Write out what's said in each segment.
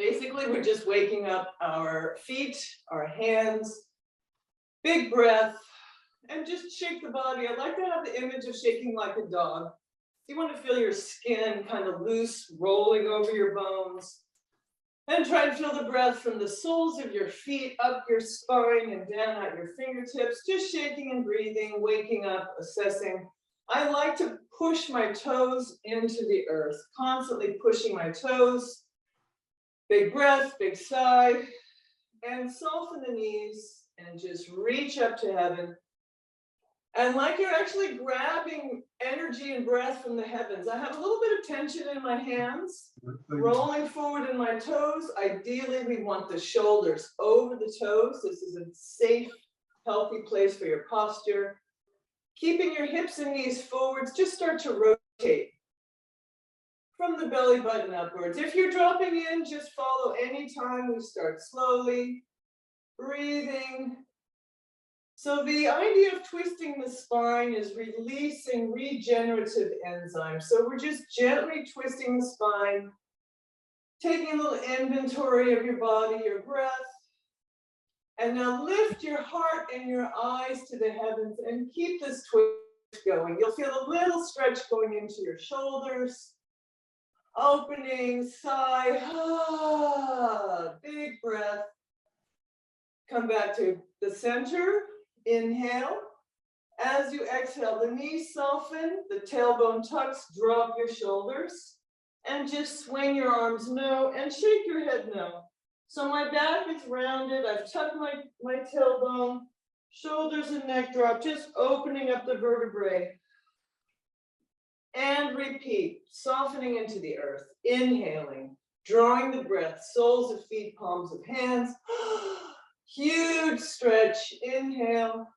Basically, we're just waking up our feet, our hands, big breath, and just shake the body. I like to have the image of shaking like a dog. You want to feel your skin kind of loose, rolling over your bones. And try to feel the breath from the soles of your feet, up your spine, and down at your fingertips. Just shaking and breathing, waking up, assessing. I like to push my toes into the earth, constantly pushing my toes. Big breath, big sigh, and soften the knees and just reach up to heaven. And like you're actually grabbing energy and breath from the heavens. I have a little bit of tension in my hands, rolling forward in my toes. Ideally, we want the shoulders over the toes. This is a safe, healthy place for your posture. Keeping your hips and knees forwards, just start to rotate from the belly button upwards. If you're dropping in, just follow any time. We start slowly, breathing. So the idea of twisting the spine is releasing regenerative enzymes. So we're just gently twisting the spine, taking a little inventory of your body, your breath. And now lift your heart and your eyes to the heavens and keep this twist going. You'll feel a little stretch going into your shoulders. Opening, sigh, big breath. Come back to the center, inhale. As you exhale, the knees soften, the tailbone tucks, drop your shoulders, and just swing your arms no, and shake your head no. So my back is rounded, I've tucked my tailbone, shoulders and neck drop, just opening up the vertebrae. And repeat, softening into the earth, inhaling, drawing the breath, soles of feet, palms of hands. Huge stretch, inhale.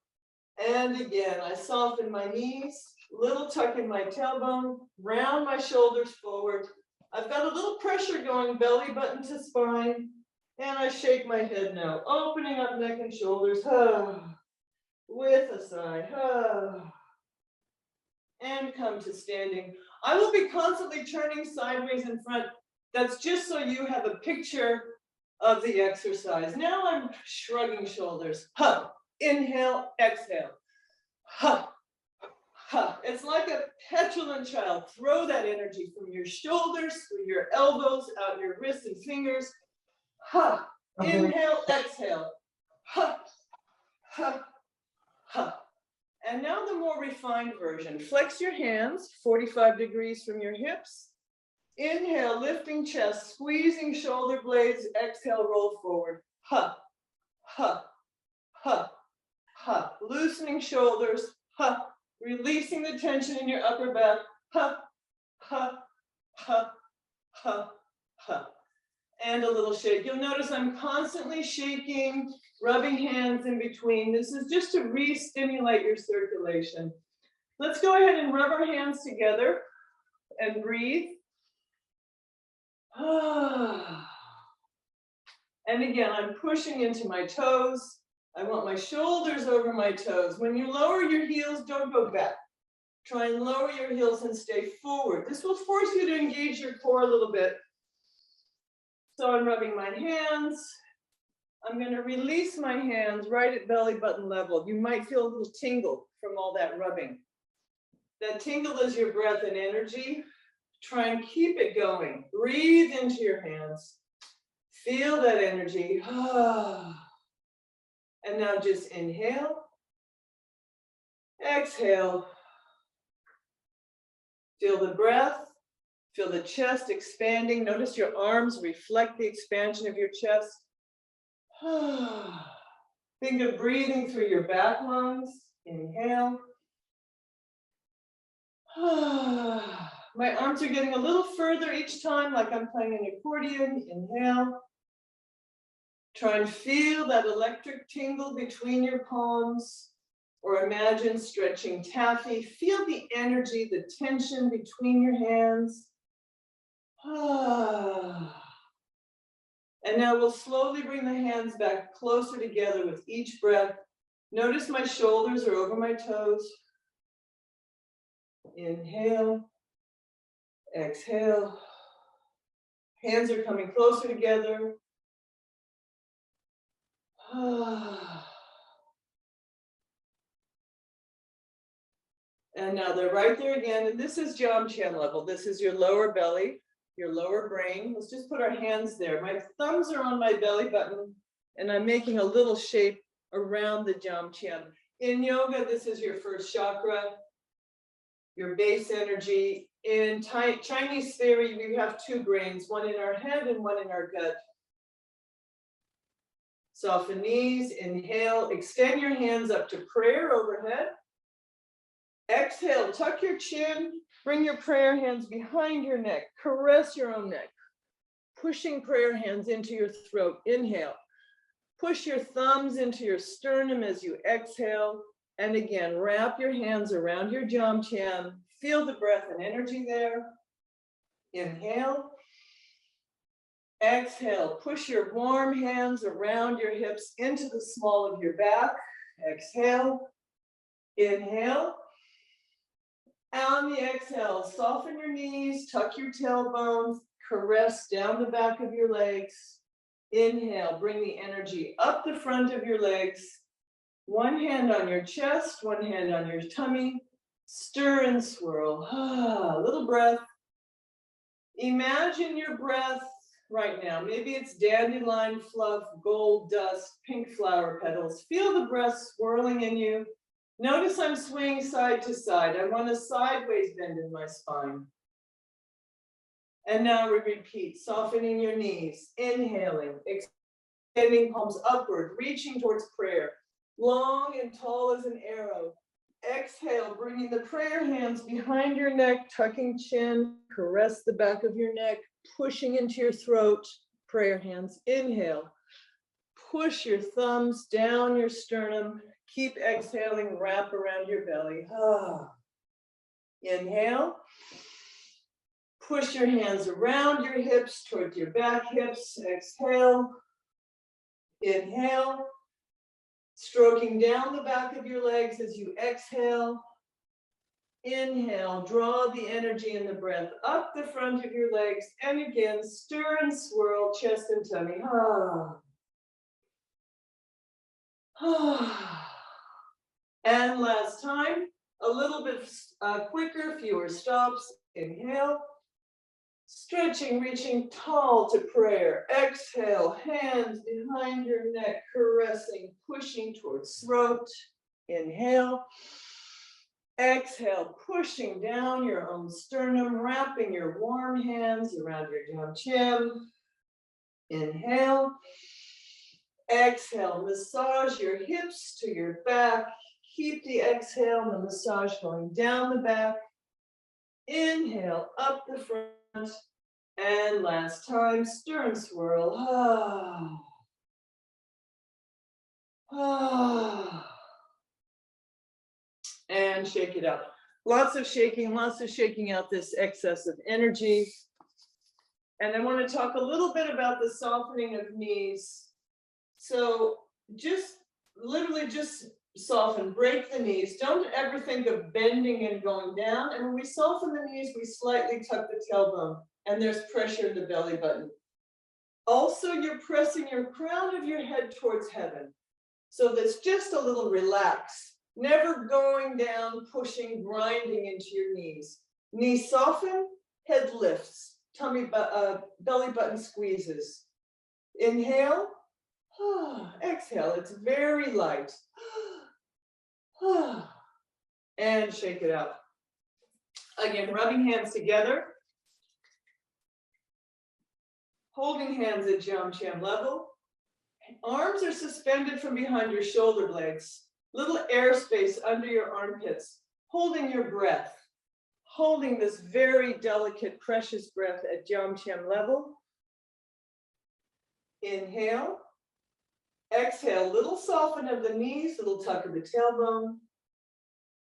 And again, I soften my knees, little tuck in my tailbone, round my shoulders forward. I've got a little pressure going, belly button to spine, and I shake my head now, opening up neck and shoulders, with a sigh, and come to standing. I will be constantly turning sideways in front. That's just so you have a picture of the exercise. Now I'm shrugging shoulders. Inhale, exhale. It's like a petulant child. Throw that energy from your shoulders, through your elbows, out your wrists and fingers. Inhale, exhale. And now the more refined version. Flex your hands 45 degrees from your hips. Inhale, lifting chest, squeezing shoulder blades. Exhale, roll forward. Loosening shoulders. Releasing the tension in your upper back. And a little shake. You'll notice I'm constantly shaking, rubbing hands in between. This is just to re-stimulate your circulation. Let's go ahead and rub our hands together and breathe. And again, I'm pushing into my toes. I want my shoulders over my toes. When you lower your heels, don't go back. Try and lower your heels and stay forward. This will force you to engage your core a little bit. So I'm rubbing my hands. I'm going to release my hands right at belly button level. You might feel a little tingle from all that rubbing. That tingle is your breath and energy. Try and keep it going. Breathe into your hands. Feel that energy. And now just inhale. Exhale. Feel the breath. Feel the chest expanding. Notice your arms reflect the expansion of your chest. Think of breathing through your back lungs. Inhale. My arms are getting a little further each time, like I'm playing an accordion. Inhale. Try and feel that electric tingle between your palms, or imagine stretching taffy. Feel the energy, the tension between your hands. And now we'll slowly bring the hands back closer together with each breath. Notice my shoulders are over my toes. Inhale, exhale. Hands are coming closer together. And now they're right there again. And this is Jomchen level. This is your lower belly, your lower brain. Let's just put our hands there. My thumbs are on my belly button, and I'm making a little shape around the Jomchen. In yoga, this is your first chakra, your base energy. In Chinese theory, we have two brains, one in our head and one in our gut. Soften knees, inhale, extend your hands up to prayer overhead. Exhale, tuck your chin, bring your prayer hands behind your neck, caress your own neck, pushing prayer hands into your throat. Inhale, push your thumbs into your sternum as you exhale, and again, wrap your hands around your Jomchen. Feel the breath and energy there. Inhale. Exhale, push your warm hands around your hips into the small of your back. Exhale. Inhale. On the exhale, soften your knees, tuck your tailbones, caress down the back of your legs. Inhale, bring the energy up the front of your legs. One hand on your chest, one hand on your tummy. Stir and swirl. Little breath. Imagine your breath right now. Maybe it's dandelion fluff, gold dust, pink flower petals. Feel the breath swirling in you. Notice I'm swaying side to side. I want a sideways bend in my spine. And now we repeat, softening your knees, inhaling, extending palms upward, reaching towards prayer, long and tall as an arrow. Exhale, bringing the prayer hands behind your neck, tucking chin, caress the back of your neck, pushing into your throat, prayer hands. Inhale, push your thumbs down your sternum. Keep exhaling, wrap around your belly. Inhale. Push your hands around your hips, towards your back hips. Exhale. Inhale. Stroking down the back of your legs as you exhale. Inhale, draw the energy and the breath up the front of your legs. And again, stir and swirl, chest and tummy. And last time, a little bit quicker, fewer stops. Inhale, stretching, reaching tall to prayer. Exhale, hands behind your neck, caressing, pushing towards throat. Inhale. Exhale, pushing down your own sternum, wrapping your warm hands around your Jomchen. Inhale. Exhale, massage your hips to your back. Keep the exhale and the massage going down the back. Inhale, up the front. And last time, stir and swirl. And shake it out. Lots of shaking out this excess of energy. And I want to talk a little bit about the softening of knees. So literally just soften, break the knees. Don't ever think of bending and going down. And when we soften the knees, we slightly tuck the tailbone and there's pressure in the belly button. Also, you're pressing your crown of your head towards heaven. So that's just a little relax. Never going down, pushing, grinding into your knees. Knees soften, head lifts, tummy, belly button squeezes. Inhale. Exhale, it's very light. And shake it out. Again, rubbing hands together. Holding hands at Jomchen level. Arms are suspended from behind your shoulder blades. Little airspace under your armpits. Holding your breath. Holding this very delicate, precious breath at Jomchen level. Inhale. Exhale, little soften of the knees, little tuck of the tailbone.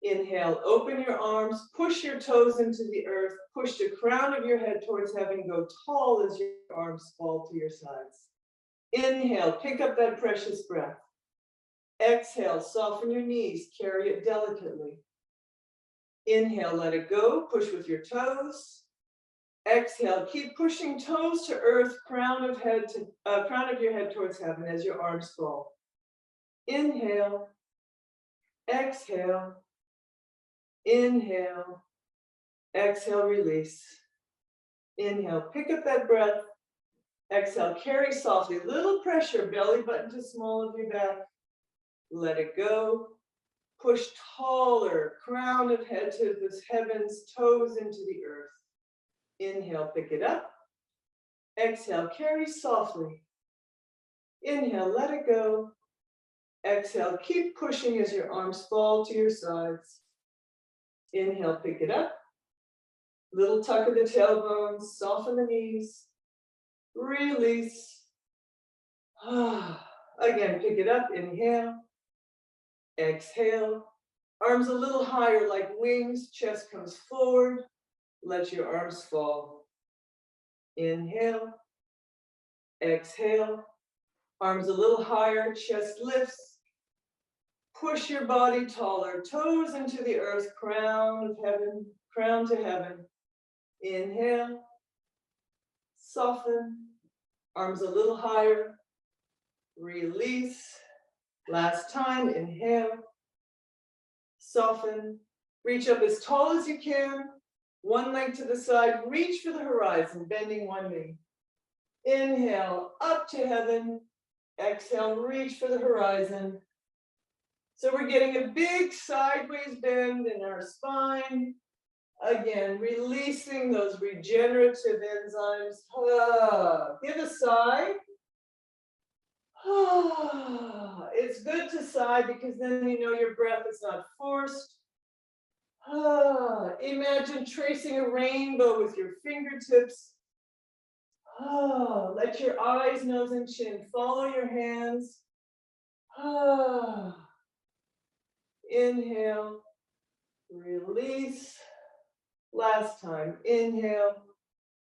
Inhale, open your arms, push your toes into the earth, push the crown of your head towards heaven, go tall as your arms fall to your sides. Inhale, pick up that precious breath. Exhale, soften your knees, carry it delicately. Inhale, let it go, push with your toes. Exhale, keep pushing toes to earth, crown of your head towards heaven as your arms fall. Inhale, exhale, inhale, exhale, release. Inhale, pick up that breath. Exhale, carry softly, little pressure, belly button to small of your back. Let it go. Push taller, crown of head to the heavens, toes into the earth. Inhale, pick it up. Exhale, carry softly. Inhale, let it go. Exhale, keep pushing as your arms fall to your sides. Inhale, pick it up. Little tuck of the tailbone, soften the knees. Release. Again, pick it up. Inhale. Exhale. Arms a little higher like wings. Chest comes forward. Let your arms fall. Inhale. Exhale. Arms a little higher. Chest lifts. Push your body taller. Toes into the earth. Crown of heaven. Crown to heaven. Inhale. Soften. Arms a little higher. Release. Last time. Inhale. Soften. Reach up as tall as you can. One leg to the side. Reach for the horizon, bending one knee. Inhale, up to heaven. Exhale, reach for the horizon. So we're getting a big sideways bend in our spine. Again, releasing those regenerative enzymes. Give a sigh. It's good to sigh because then you know your breath is not forced. Imagine tracing a rainbow with your fingertips. Let your eyes, nose, and chin follow your hands. Inhale, release. Last time, inhale,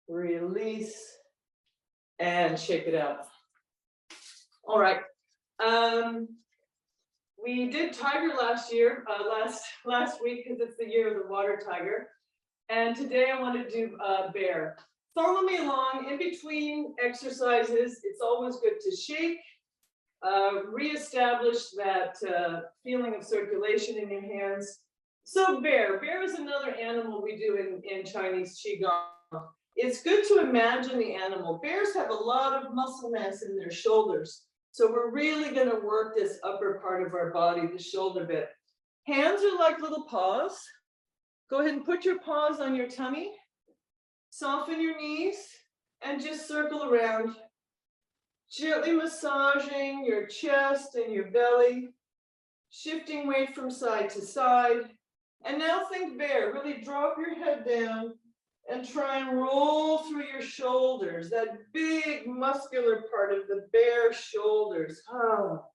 release, and shake it out. All right. We did tiger last year, last week, because it's the year of the water tiger. And today I want to do bear. Follow me along. In between exercises, it's always good to shake, reestablish that feeling of circulation in your hands. So bear is another animal we do in Chinese Qi Gong. It's good to imagine the animal. Bears have a lot of muscle mass in their shoulders. So we're really going to work this upper part of our body, the shoulder bit. Hands are like little paws. Go ahead and put your paws on your tummy. Soften your knees and just circle around. Gently massaging your chest and your belly. Shifting weight from side to side. And now think bear. Really drop your head down and try and roll through your shoulders, that big muscular part of the bear shoulders. I'll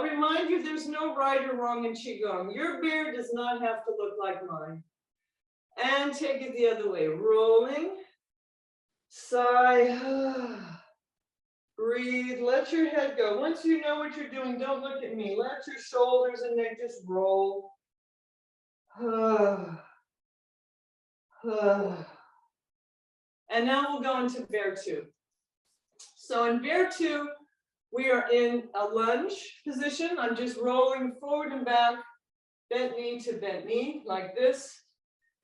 remind you, there's no right or wrong in Qigong. Your bear does not have to look like mine. And take it the other way, rolling, sigh, breathe, let your head go. Once you know what you're doing, don't look at me. Let your shoulders and neck just roll. And now we'll go into bear two. So in bear two, we are in a lunge position. I'm just rolling forward and back, bent knee to bent knee, like this.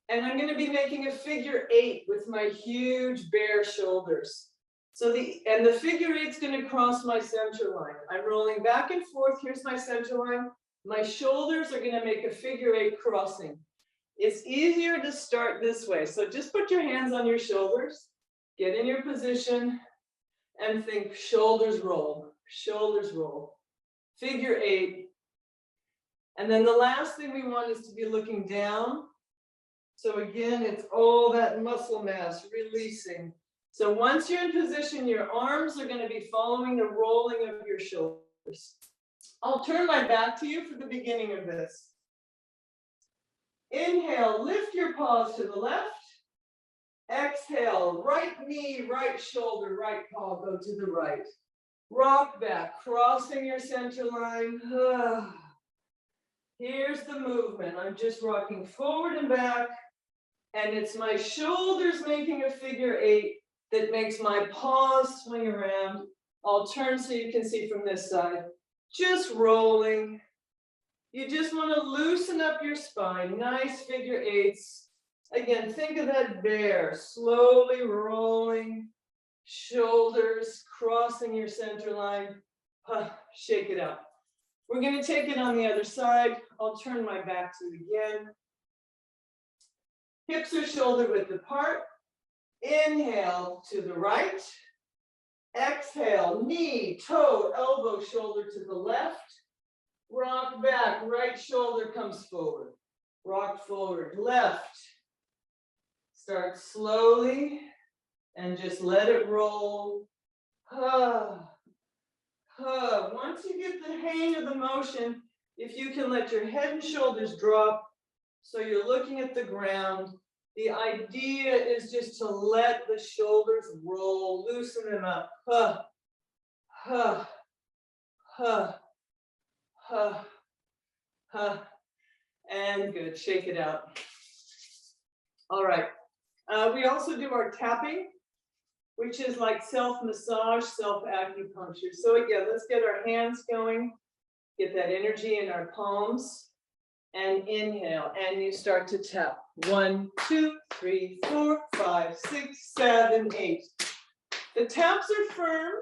And I'm going to be making a figure 8 with my huge bear shoulders. So the figure 8's going to cross my center line. I'm rolling back and forth. Here's my center line. My shoulders are going to make a figure 8 crossing. It's easier to start this way. So just put your hands on your shoulders, get in your position, and think shoulders roll, figure 8. And then the last thing we want is to be looking down. So again, it's all that muscle mass releasing. So once you're in position, your arms are going to be following the rolling of your shoulders. I'll turn my back to you for the beginning of this. Inhale, lift your paws to the left. Exhale, right knee, right shoulder, right paw, go to the right. Rock back, crossing your center line. Here's the movement. I'm just rocking forward and back And it's my shoulders making a figure 8 that makes my paws swing around. I'll turn so you can see from this side. Just rolling. You just want to loosen up your spine. Nice figure 8s. Again, think of that bear, slowly rolling, shoulders crossing your center line. Shake it out. We're going to take it on the other side. I'll turn my back to it again. Hips are shoulder width apart. Inhale to the right. Exhale, knee, toe, elbow, shoulder to the left. Rock back, right shoulder comes forward. Rock forward, left. Start slowly and just let it roll. Once you get the hang of the motion, if you can let your head and shoulders drop so you're looking at the ground, the idea is just to let the shoulders roll, loosen them up. And good, shake it out. All right, we also do our tapping, which is like self-massage, self-acupuncture. So again, let's get our hands going, get that energy in our palms, and inhale, and you start to tap. 1, 2, 3, 4, 5, 6, 7, 8. The taps are firm.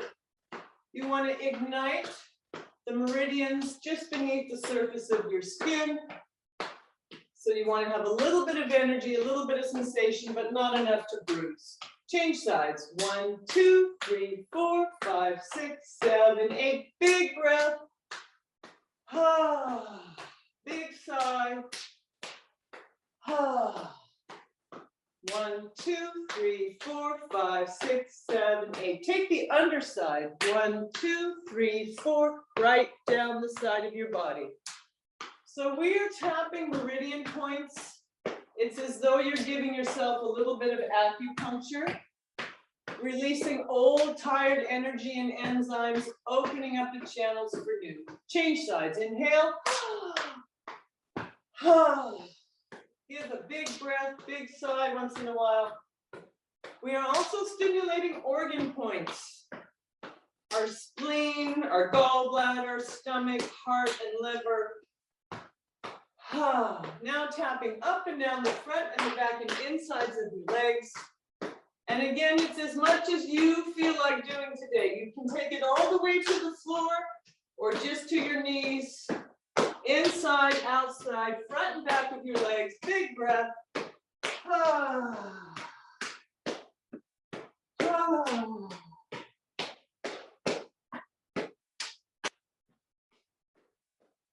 You want to ignite the meridians just beneath the surface of your skin. So you want to have a little bit of energy, a little bit of sensation, but not enough to bruise. Change sides. 1, 2, 3, 4, 5, 6, 7, 8. Big breath. Big sigh. 1, 2, 3, 4, 5, 6, 7, 8. Take the underside. 1, 2, 3, 4, right down the side of your body. So we are tapping meridian points. It's as though you're giving yourself a little bit of acupuncture, releasing old, tired energy and enzymes, opening up the channels for new. Change sides. Inhale. Give a big breath, big sigh once in a while. We are also stimulating organ points. Our spleen, our gallbladder, stomach, heart, and liver. Now tapping up and down the front and the back and insides of your legs. And again, it's as much as you feel like doing today. You can take it all the way to the floor or just to your knees. Inside, outside, front and back of your legs. Big breath.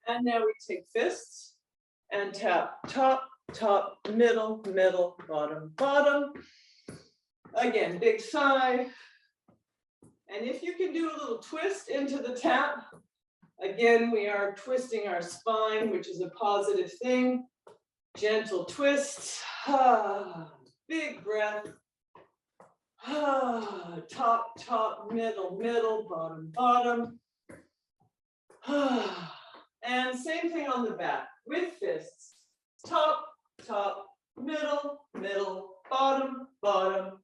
And now we take fists and tap top, top, middle, middle, bottom, bottom. Again, big sigh. And if you can do a little twist into the tap, again, we are twisting our spine, which is a positive thing. Gentle twists. Big breath. Top, top, middle, middle, bottom, bottom. And same thing on the back with fists. Top, top, middle, middle, bottom, bottom.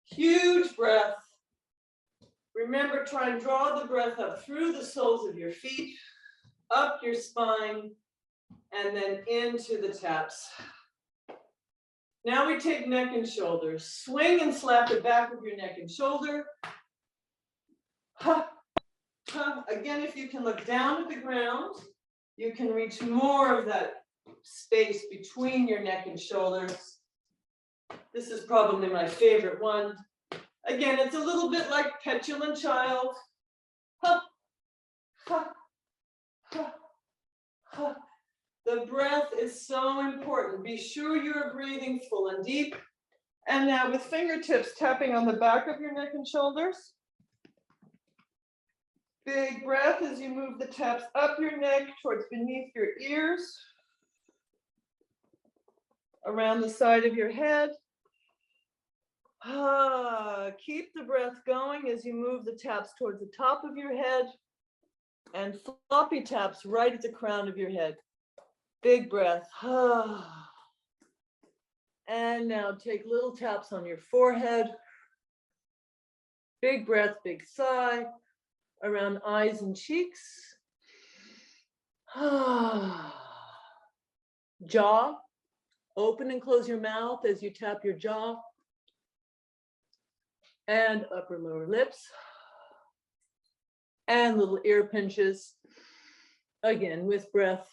Huge breath. Remember, try and draw the breath up through the soles of your feet, up your spine, and then into the taps. Now we take neck and shoulders. Swing and slap the back of your neck and shoulder. Again, if you can look down at the ground, you can reach more of that space between your neck and shoulders. This is probably my favorite one. Again, it's a little bit like petulant child. The breath is so important. Be sure you're breathing full and deep. And now with fingertips tapping on the back of your neck and shoulders. Big breath as you move the taps up your neck towards beneath your ears. Around the side of your head. Keep the breath going as you move the taps towards the top of your head And floppy taps right at the crown of your head. Big breath. And now take little taps on your forehead. Big breath, big sigh around eyes and cheeks. Jaw, open and close your mouth as you tap your jaw. And upper lower lips. And little ear pinches. Again, with breath.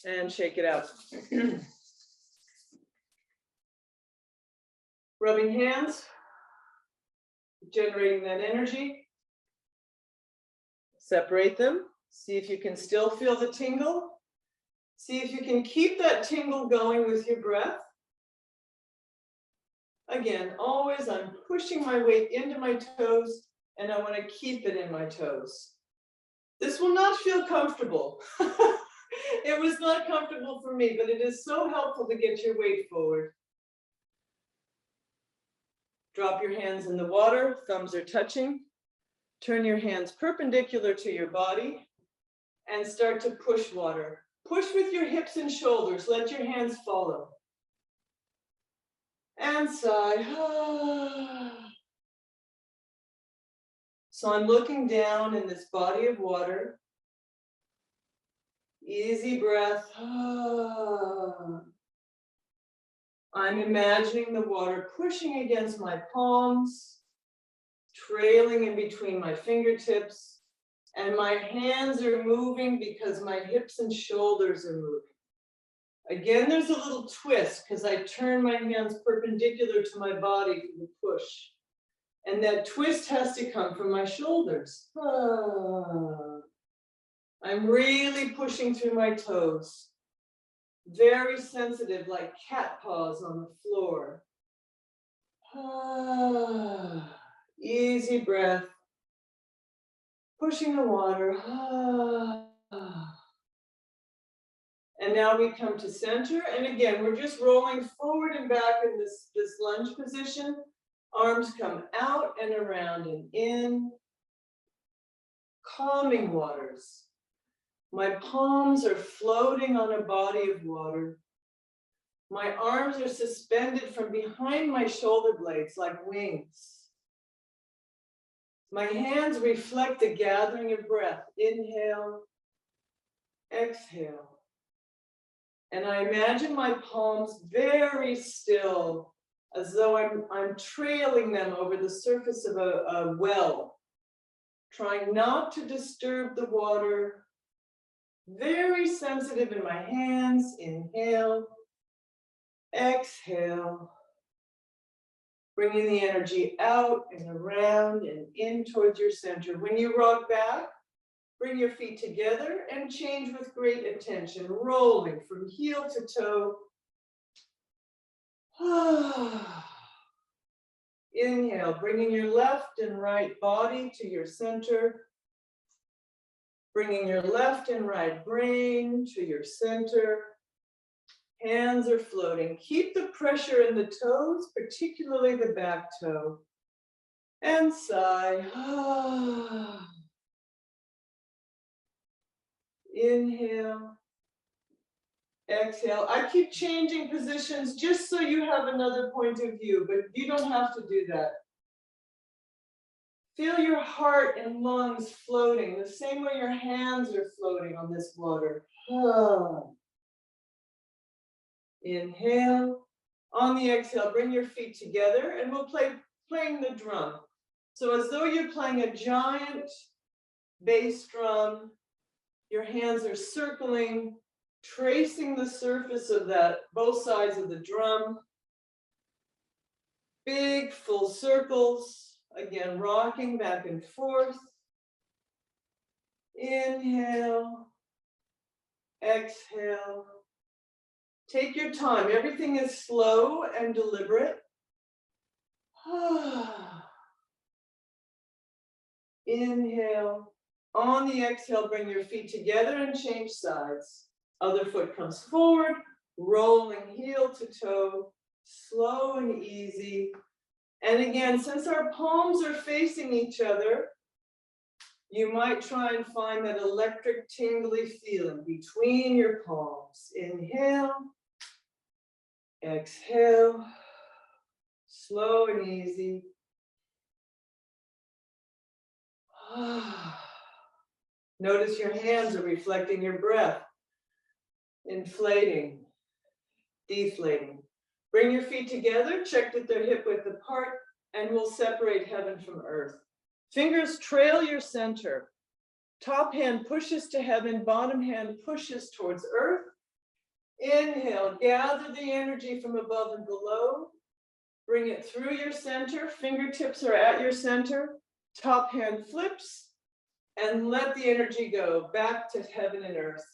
And shake it out. Rubbing hands, generating that energy. Separate them. See if you can still feel the tingle. See if you can keep that tingle going with your breath. Again, always I'm pushing my weight into my toes and I want to keep it in my toes. This will not feel comfortable. It was not comfortable for me, but it is so helpful to get your weight forward. Drop your hands in the water, thumbs are touching. Turn your hands perpendicular to your body and start to push water. Push with your hips and shoulders, let your hands follow. And sigh. So I'm looking down in this body of water. Easy breath. I'm imagining the water pushing against my palms, trailing in between my fingertips, and my hands are moving because my hips and shoulders are moving. Again, there's a little twist because I turn my hands perpendicular to my body for the push. And that twist has to come from my shoulders. I'm really pushing through my toes. Very sensitive, like cat paws on the floor. Easy breath. Pushing the water. And now we come to center. And again, we're just rolling forward and back in this lunge position. Arms come out and around and in. Calming waters. My palms are floating on a body of water. My arms are suspended from behind my shoulder blades like wings. My hands reflect the gathering of breath. Inhale, exhale. And I imagine my palms very still, as though I'm trailing them over the surface of a well, trying not to disturb the water. Very sensitive in my hands. Inhale, exhale. Bringing the energy out and around and in towards your center. When you rock back, bring your feet together and change with great attention, rolling from heel to toe. Inhale, bringing your left and right body to your center. Bringing your left and right brain to your center. Hands are floating. Keep the pressure in the toes, particularly the back toe. And sigh. Inhale. Exhale. I keep changing positions just so you have another point of view, but you don't have to do that. Feel your heart and lungs floating the same way your hands are floating on this water. Inhale. On the exhale, bring your feet together and we'll playing the drum. So as though you're playing a giant bass drum, your hands are circling, tracing the surface of that, both sides of the drum. Big full circles, again, rocking back and forth. Inhale, exhale. Take your time. Everything is slow and deliberate. Inhale. On the exhale, bring your feet together and change sides. Other foot comes forward, rolling heel to toe, slow and easy. And again, since our palms are facing each other, You might try and find that electric tingly feeling between your palms. Inhale, exhale, slow and easy. Notice your hands are reflecting your breath, inflating, deflating. Bring your feet together, check that they're hip width apart, and we'll separate heaven from earth. Fingers trail your center. Top hand pushes to heaven, bottom hand pushes towards earth. Inhale, gather the energy from above and below. Bring it through your center, fingertips are at your center. Top hand flips, and let the energy go back to heaven and earth.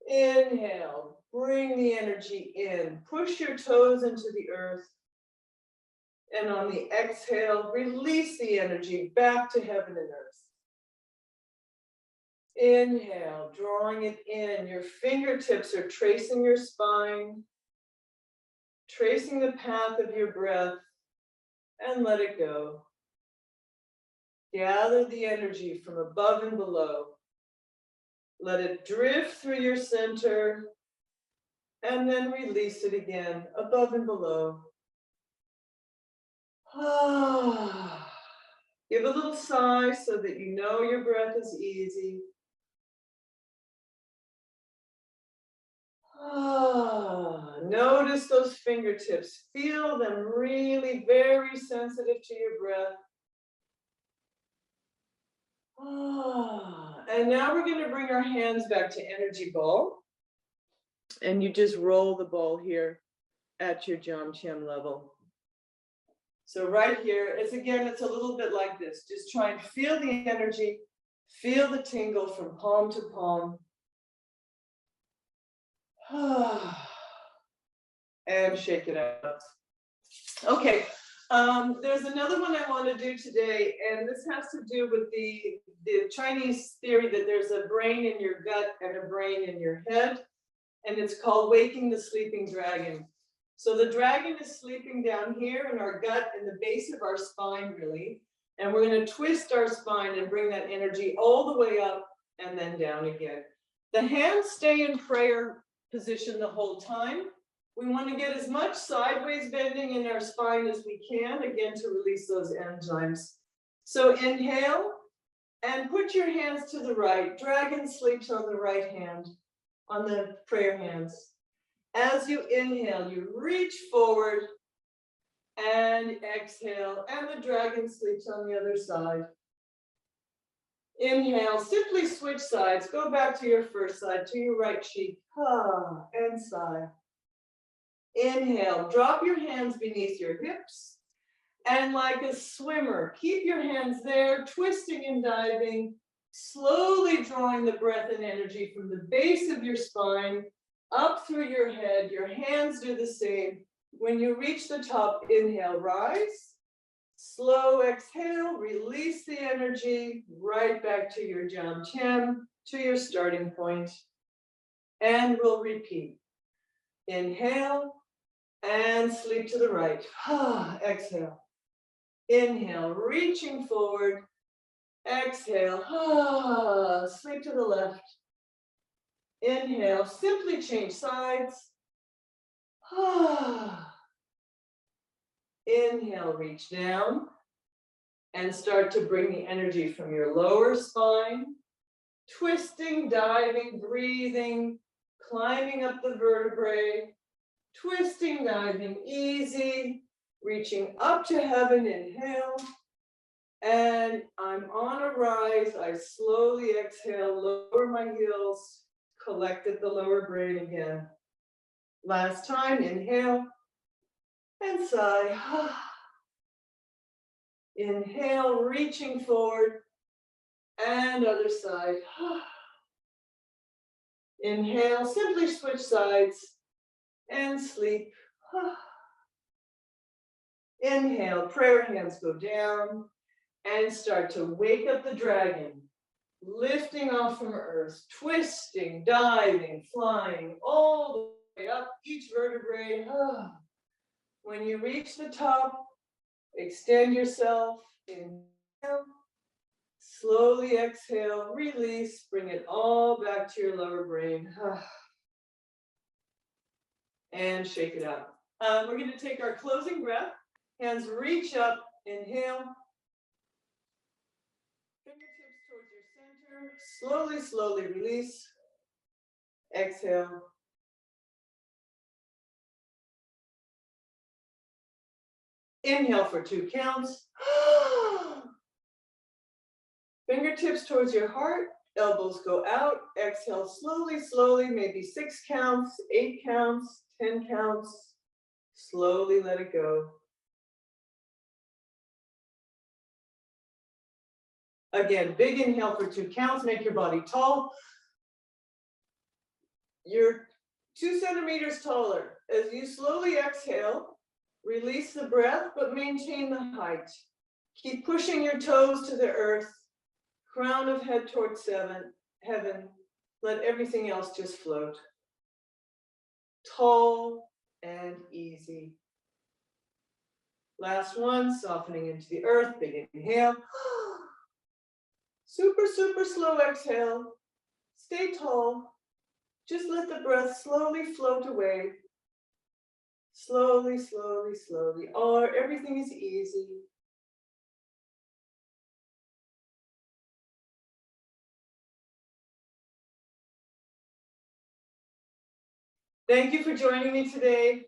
Inhale, bring the energy in, push your toes into the earth. And on the exhale, release the energy back to heaven and earth. Inhale, drawing it in. Your fingertips are tracing your spine, tracing the path of your breath, and let it go. Gather the energy from above and below. Let it drift through your center, and then release it again, above and below. Give a little sigh so that you know your breath is easy. Notice those fingertips. Feel them really very sensitive to your breath. And now we're going to bring our hands back to energy ball. And you just roll the ball here at your jam level. So right here, it's a little bit like this. Just try and feel the energy, feel the tingle from palm to palm. And shake it out. Okay, there's another one I want to do today, and this has to do with the Chinese theory that there's a brain in your gut and a brain in your head, and it's called waking the sleeping dragon. So the dragon is sleeping down here in our gut and the base of our spine, really, and we're going to twist our spine and bring that energy all the way up and then down again. The hands stay in prayer position the whole time. We want to get as much sideways bending in our spine as we can, again, to release those enzymes. So inhale and put your hands to the right. Dragon sleeps on the right hand, on the prayer hands. As you inhale, you reach forward and exhale, and the dragon sleeps on the other side. Inhale, simply switch sides. Go back to your first side, to your right cheek. And sigh. Inhale, drop your hands beneath your hips. And like a swimmer, keep your hands there, twisting and diving, slowly drawing the breath and energy from the base of your spine up through your head. Your hands do the same. When you reach the top, inhale, rise. Slow exhale, release the energy right back to your jam, to your starting point. And we'll repeat. Inhale and sleep to the right. Exhale. Inhale, reaching forward. Exhale, sleep to the left. Inhale, simply change sides. Inhale, reach down and start to bring the energy from your lower spine, twisting, diving, breathing, climbing up the vertebrae, twisting, diving, easy, reaching up to heaven, inhale. And I'm on a rise. I slowly exhale, lower my heels, collect at the lower brain again. Last time, inhale and sigh. Inhale, reaching forward, and other side. Inhale, simply switch sides and sleep. Inhale, prayer hands go down and start to wake up the dragon, lifting off from earth, twisting, diving, flying all the way up each vertebrae. When you reach the top, extend yourself. Inhale, Slowly exhale, release, bring it all back to your lower brain. And shake it out. We're going to take our closing breath. Hands reach up, inhale. Fingertips towards your center. Slowly, slowly release. Exhale. Inhale for 2 counts. Fingertips towards your heart. Elbows go out. Exhale slowly, slowly, maybe 6 counts, 8 counts, 10 counts. Slowly let it go. Again, big inhale for 2 counts. Make your body tall. You're 2 centimeters taller. As you slowly exhale, release the breath, but maintain the height. Keep pushing your toes to the earth. Crown of head towards heaven. Let everything else just float. Tall and easy. Last one, softening into the earth. Big inhale. Super, super slow exhale. Stay tall. Just let the breath slowly float away. Slowly, slowly, slowly. Everything is easy. Thank you for joining me today.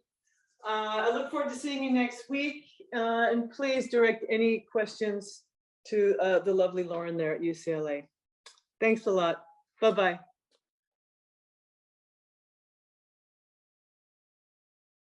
I look forward to seeing you next week. And please direct any questions to the lovely Lauren there at UCLA. Thanks a lot. Bye-bye.